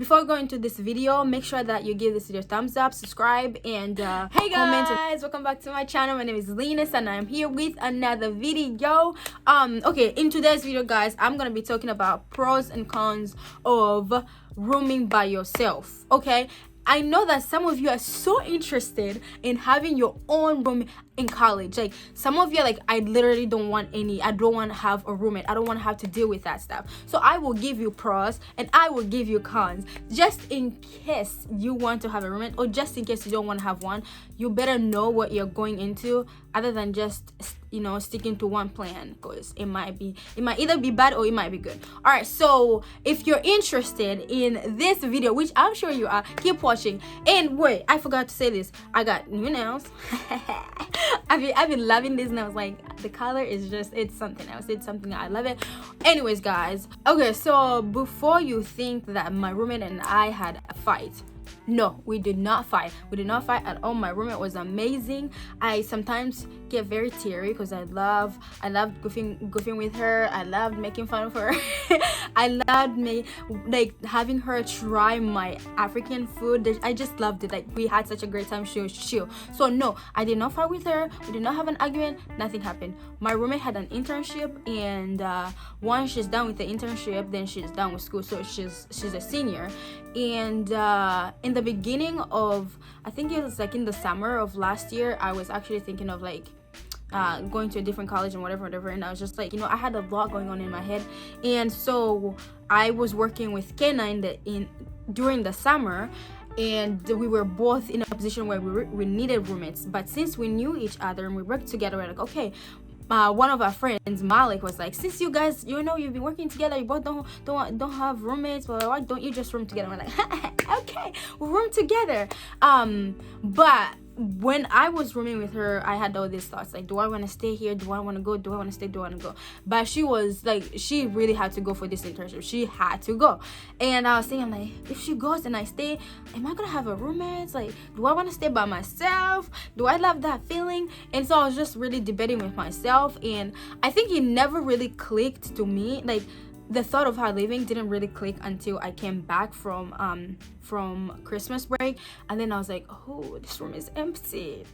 before going to this video, make sure that you give this video a thumbs up, subscribe, and hey guys, welcome back to my channel. My name is Linus and I'm here with another video. Okay, in today's video, guys, I'm gonna be talking about pros and cons of rooming by yourself. Okay, I know that some of you are so interested in having your own room in college. Like, some of you are like, I literally don't want to have a roommate. I don't want to have to deal with that stuff. So I will give you pros and I will give you cons, just in case you want to have a roommate, or just in case you don't want to have one. You better know what you're going into, other than just, you know, sticking to one plan, because it might either be bad or it might be good. All right, so if you're interested in this video, which I'm sure you are, keep watching. And wait, I forgot to say this, I got new nails. I've been loving these nails. Like, the color is just, it's something else. It's something, I love it. Anyways, guys, okay, so before you think that my roommate and I had a fight, no, we did not fight. We did not fight at all. My roommate was amazing. I sometimes get very teary because I love goofing with her. I loved making fun of her. I loved having her try my African food. I just loved it. Like, we had such a great time. She was chill. So no, I did not fight with her. We did not have an argument. Nothing happened. My roommate had an internship, and once she's done with the internship, then she's done with school. So she's a senior. And in the beginning of, I think it was like in the summer of last year, I was actually thinking of like going to a different college and whatever, and I was just like, you know, I had a lot going on in my head. And so I was working with Kenna during the summer, and we were both in a position where we needed roommates. But since we knew each other and we worked together, we're like, okay, one of our friends, Malik, was like, since you guys, you know, you've been working together, you both don't have roommates, well, why don't you just room together? We're like, okay, we'll room together. But when I was rooming with her, I had all these thoughts, like, do I want to stay here? Do I want to go? Do I want to stay? Do I want to go? But she was like, she really had to go for this internship. She had to go. And I was thinking, like, if she goes and I stay, am I gonna have a roommate? Like, do I want to stay by myself? Do I love that feeling? And so I was just really debating with myself, and I think it never really clicked to me. Like, the thought of her leaving didn't really click until I came back from Christmas break, and then I was like, oh, this room is empty.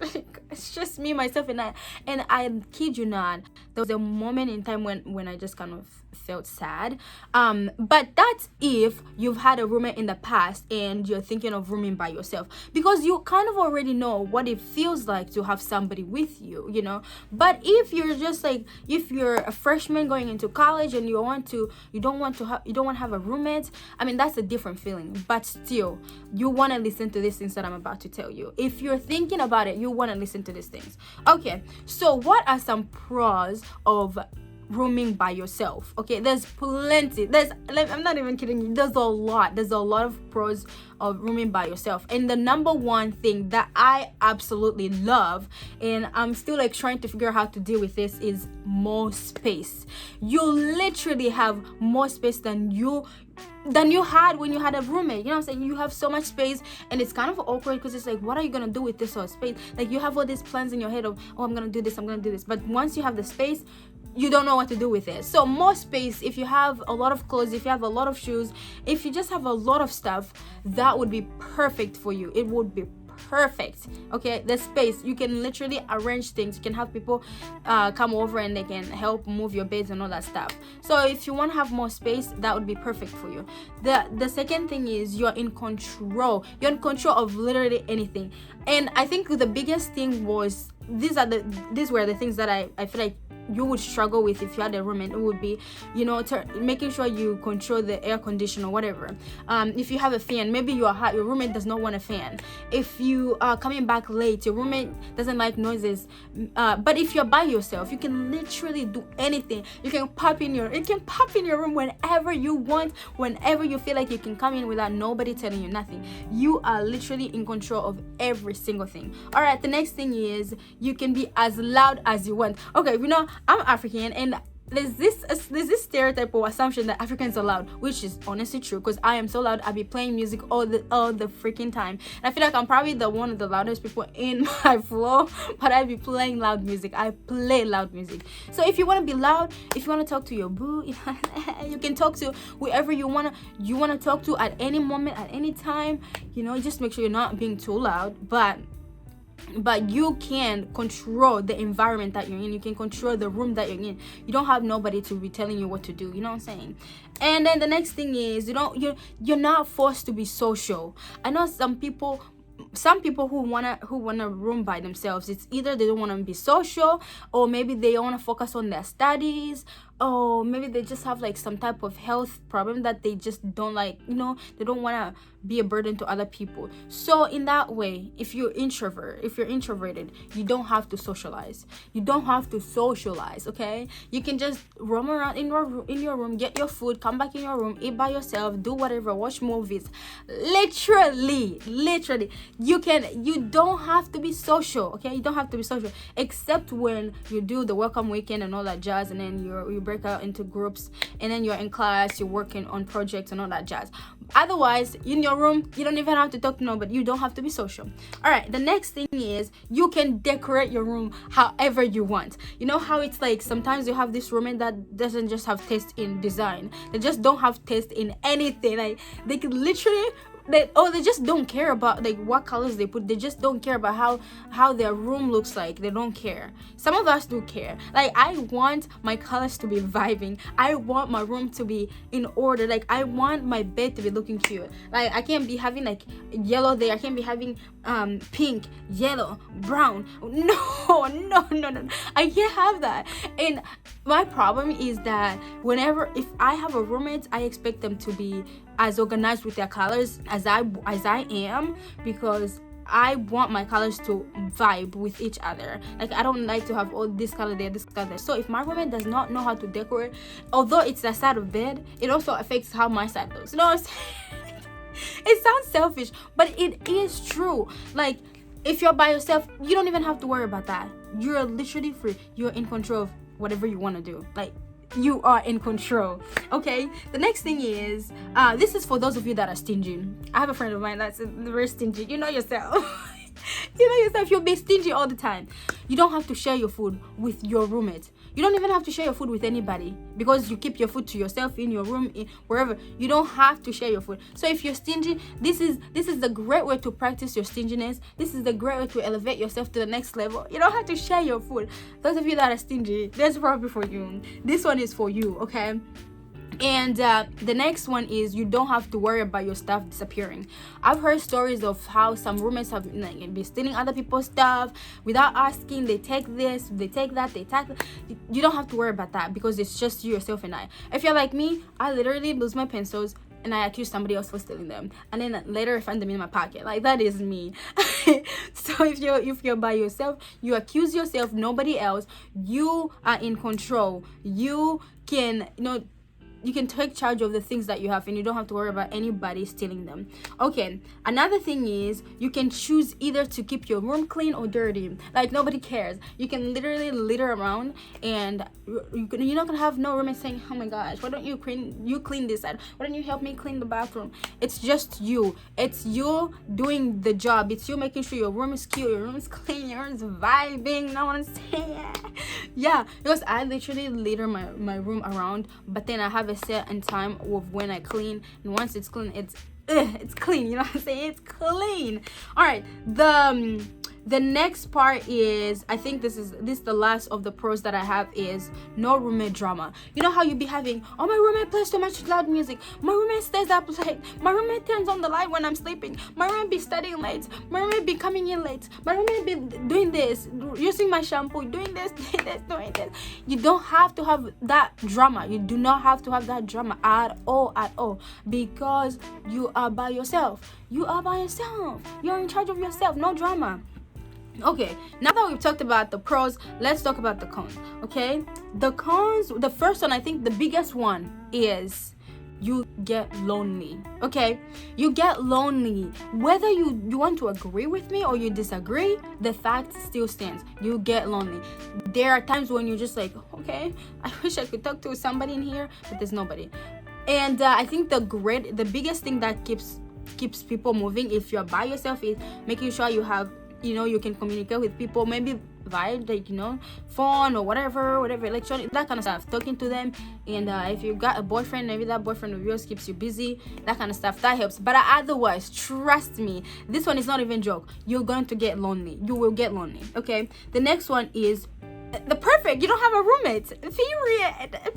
It's just me, myself, and I kid you not, there was a moment in time when I just kind of felt sad. But that's if you've had a roommate in the past and you're thinking of rooming by yourself, because you kind of already know what it feels like to have somebody with you, you know. But if you're just like, if you're a freshman going into college and you don't want to have a roommate, I mean, that's a different feeling. But still, you want to listen to these things that I'm about to tell you. If you're thinking about it, you want to listen to these things. Okay, so what are some pros of rooming by yourself? Okay, there's plenty. I'm not even kidding you, there's a lot of pros of rooming by yourself. And the number one thing that I absolutely love, and I'm still like trying to figure out how to deal with this, is more space. You literally have more space than you had when you had a roommate. You know what I'm saying? You have so much space, and it's kind of awkward because it's like, what are you gonna do with this sort of space? Like, you have all these plans in your head of, oh, I'm gonna do this, but once you have the space, you don't know what to do with it. So more space. If you have a lot of clothes, if you have a lot of shoes, if you just have a lot of stuff, that would be perfect for you. It would be perfect. Okay, the space, you can literally arrange things. You can have people come over and they can help move your beds and all that stuff. So if you want to have more space, that would be perfect for you. The second thing is, you're in control of literally anything. And I think the biggest thing was, these were the things that I feel like you would struggle with if you had a roommate. It would be, you know, making sure you control the air conditioner or whatever. If you have a fan, maybe you are hot, your roommate does not want a fan. If you are coming back late, your roommate doesn't like noises. But if you're by yourself, you can literally do anything. You can pop in your room whenever you want, whenever you feel like you can come in without nobody telling you nothing. You are literally in control of every single thing. All right, the next thing is, you can be as loud as you want. Okay, you know, I'm African, and there's this stereotype or assumption that Africans are loud, which is honestly true, because I am so loud. I be playing music all the freaking time, and I feel like I'm probably the one of the loudest people in my floor, but I be playing loud music. I play loud music. So if you want to be loud, if you want to talk to your boo, you can talk to whoever you want to talk to at any moment, at any time. Just make sure you're not being too loud, but you can control the environment that you're in. You can control the room that you're in. You don't have nobody to be telling you what to do. You know what I'm saying? And then the next thing is, you're not forced to be social. I know some people who want a room by themselves. It's either they don't want to be social, or maybe they want to focus on their studies, or maybe they just have like some type of health problem that they just don't like, they don't want to be a burden to other people. So in that way, if you're introverted, you don't have to socialize. Okay? You can just roam around in your room, get your food, come back in your room, eat by yourself, do whatever, watch movies. Literally, you don't have to be social. Okay? You don't have to be social, except when you do the welcome weekend and all that jazz, and then you break out into groups, and then you're in class, you're working on projects and all that jazz. Otherwise, in your room, you don't even have to talk to nobody. You don't have to be social. All right, the next thing is you can decorate your room however you want. You know how it's like sometimes you have this roommate that doesn't just have taste in design, they just don't have taste in anything. Like they can literally they just don't care about like what colors they put. They just don't care about how their room looks like. They don't care. Some of us do care. Like, I want my colors to be vibing. I want my room to be in order. Like, I want my bed to be looking cute. Like, I can't be having like yellow there. I can't be having pink, yellow, brown. No. I can't have that. And my problem is that if I have a roommate, I expect them to be as organized with their colors as I am, because I want my colors to vibe with each other. Like, I don't like to have all this color there, this color there. So if my roommate does not know how to decorate, although it's the side of bed, it also affects how my side looks. You know what I'm saying? It sounds selfish, but it is true. Like, if you're by yourself, you don't even have to worry about that. You're literally free. You're in control of whatever you want to do. Like, you are in control. Okay, the next thing is this is for those of you that are stingy. I have a friend of mine that's very stingy. You know yourself. You'll be stingy all the time. You don't have to share your food with your roommate. You don't even have to share your food with anybody, because you keep your food to yourself in your room, wherever. You don't have to share your food. So if you're stingy, this is the great way to practice your stinginess. This is the great way to elevate yourself to the next level. You don't have to share your food. Those of you that are stingy, there's probably for you. This one is for you, okay? And the next one is you don't have to worry about your stuff disappearing. I've heard stories of how some roommates have been stealing other people's stuff without asking. They take this, they take that, they take that. You don't have to worry about that, because it's just you, yourself, and I. If you're like me, I literally lose my pencils and I accuse somebody else for stealing them, and then later I find them in my pocket. Like, that is me. So if you're by yourself, you accuse yourself, nobody else. You are in control. You can you can take charge of the things that you have, and you don't have to worry about anybody stealing them. Okay, another thing is you can choose either to keep your room clean or dirty. Like, nobody cares. You can literally litter around, and you're not gonna have no roommate saying, oh my gosh, why don't you clean this side? Why don't you help me clean the bathroom? It's just you. It's you doing the job. It's you making sure your room is cute, your room is clean, your room is vibing. You know what I'm saying? Yeah, because I literally litter my room around, but then I have a certain time of when I clean, and once it's clean, it's clean. You know what I'm saying? It's clean. All right, the next part is, I think this is the last of the pros that I have, is no roommate drama. You know how you be having, oh, my roommate plays too much loud music, my roommate stays up late, my roommate turns on the light when I'm sleeping, my roommate be studying late, my roommate be coming in late, my roommate be doing this, using my shampoo, doing this, doing this. You don't have to have that drama. You do not have to have that drama at all, because you are by yourself. You're in charge of yourself. No drama. Okay, now that we've talked about the pros, let's talk about the cons. Okay, the cons, the first one, I think the biggest one, is you get lonely. Okay, you get lonely whether you want to agree with me or you disagree. The fact still stands, you get lonely. There are times when you're just like, okay, I wish I could talk to somebody in here, but there's nobody. And I think the biggest thing that keeps people moving if you're by yourself is making sure you have, you can communicate with people, maybe via like, phone or whatever electronic, that kind of stuff, talking to them. And if you've got a boyfriend, maybe that boyfriend of yours keeps you busy, that kind of stuff, that helps. But otherwise, trust me, this one is not even joke, you're going to get lonely. You will get lonely. Okay, the next one is the perfect, you don't have a roommate.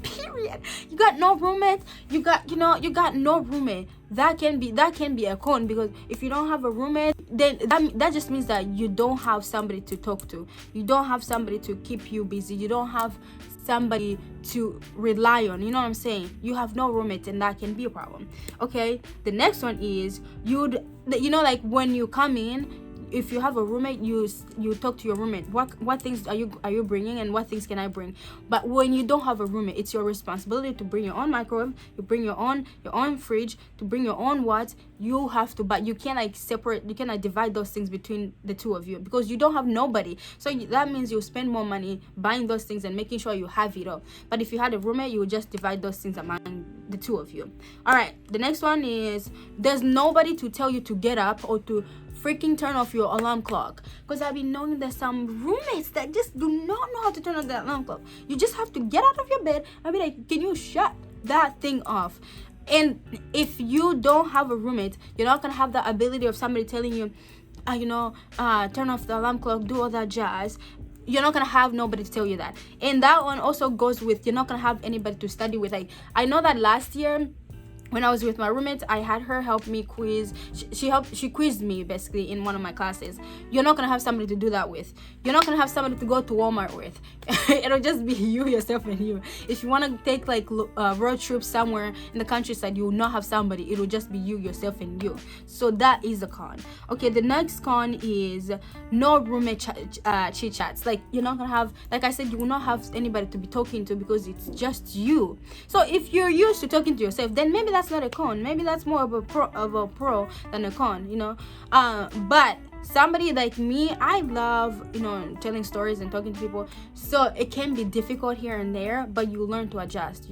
Period. You got no roommate. You got no roommate. That can be a con, because if you don't have a roommate, then that just means that you don't have somebody to talk to. You don't have somebody to keep you busy. You don't have somebody to rely on. You know what I'm saying? You have no roommate, and that can be a problem. Okay, the next one is like when you come in, if you have a roommate, you talk to your roommate. What things are you bringing, and what things can I bring? But when you don't have a roommate, it's your responsibility to bring your own microwave, you bring your own fridge, to bring your own what you have to. But you can't separate, you cannot divide those things between the two of you, because you don't have nobody. So that means you spend more money buying those things and making sure you have it all. But if you had a roommate, you would just divide those things among the two of you. All right, the next one is there's nobody to tell you to get up or to freaking turn off your alarm clock. Because I've been knowing there's some roommates that just do not know how to turn on the alarm clock. You just have to get out of your bed and be like, can you shut that thing off? And if you don't have a roommate, you're not gonna have the ability of somebody telling you, turn off the alarm clock, do all that jazz. You're not gonna have nobody to tell you that. And that one also goes with, you're not gonna have anybody to study with. Like, I know that last year when I was with my roommate, I had her help me quiz. She quizzed me basically in one of my classes. You're not gonna have somebody to do that with. You're not gonna have somebody to go to Walmart with. It'll just be you, yourself, and you. If you want to take road trips somewhere in the countryside, you will not have somebody. It will just be you, yourself, and you. So that is a con. Okay, the next con is no roommate chit chats. Like, you're not gonna have, like I said, you will not have anybody to be talking to, because it's just you. So if you're used to talking to yourself, then maybe that's not a con. Maybe that's more of a pro than a con, but somebody like me, I love telling stories and talking to people, so it can be difficult here and there, but you learn to adjust.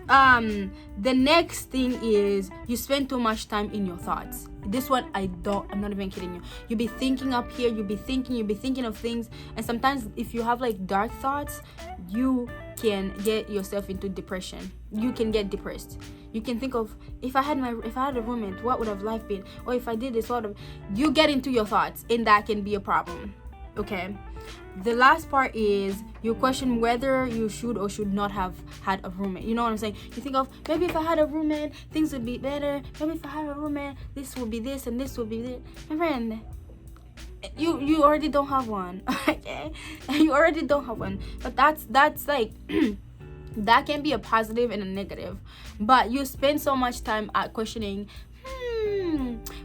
The next thing is you spend too much time in your thoughts. This one, I'm not even kidding you. You'll be thinking up here, you'll be thinking of things, and sometimes if you have dark thoughts, you can get yourself into depression. You can get depressed. You can think of, if I had a roommate, what would have life been? Or if I did this, you get into your thoughts, and that can be a problem. Okay, the last part is you question whether you should or should not have had a roommate. You know what I'm saying? You think of, maybe if I had a roommate, things would be better. Maybe if I had a roommate, this would be this and this would be this. My friend, you already don't have one. Okay, you already don't have one. But that's like that can be a positive and a negative. But you spend so much time at questioning,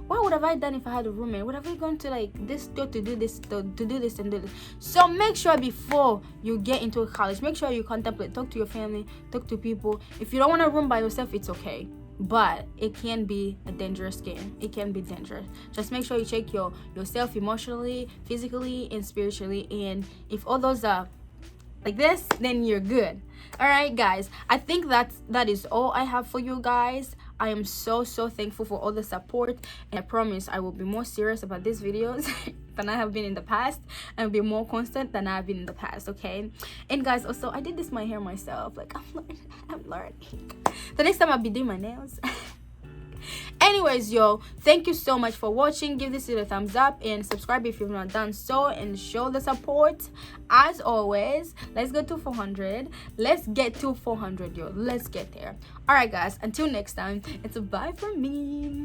what would have I done if I had a roommate? Would have I gone to this store to do this, to do this and do this? So make sure before you get into college, make sure you contemplate, talk to your family, talk to people. If you don't want a room by yourself, it's okay, but it can be a dangerous game. It can be dangerous. Just make sure you check yourself emotionally, physically, and spiritually. And if all those are like this, then you're good. All right, guys, I think that is all I have for you guys. I am so thankful for all the support, and I promise I will be more serious about these videos than I have been in the past, and be more constant than I've been in the past. Okay, and guys, also I did my hair myself. I'm learning. The next time I'll be doing my nails. Anyways, yo, thank you so much for watching. Give this video a thumbs up and subscribe if you've not done so, and show the support. As always, let's go to 400. Let's get to 400, yo. Let's get there. All right, guys, until next time, it's a bye from me.